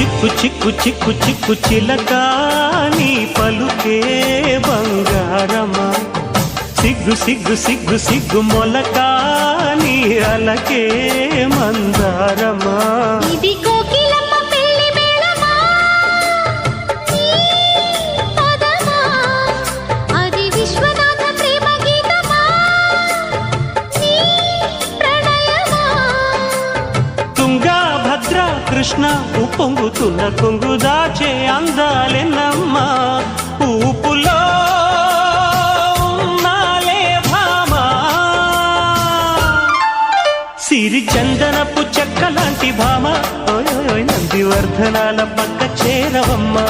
చిక్కు చిక్కు చిక్కు చిక్కు చిలక నీ పలుకే బంగారమా సిగ్గు సిగ్గు సిగ్గు సిగ్గు మొలక నీ అలకే మందారమా ఇది కోకిలమ్మ పెళ్లి మేళమా పదమా అది విశ్వనాథ ప్రేమ గీతమా నీ ప్రణయమా తుంగా భద్ర కృష్ణ ఉప్పొంగుతున్న కొంగు దాచే అందాలెన్నమ్మా ఊపులో సిరి చందనపు చెక్క లాంటి భామ నందివర్ధనాల పక్క చేరవమ్మా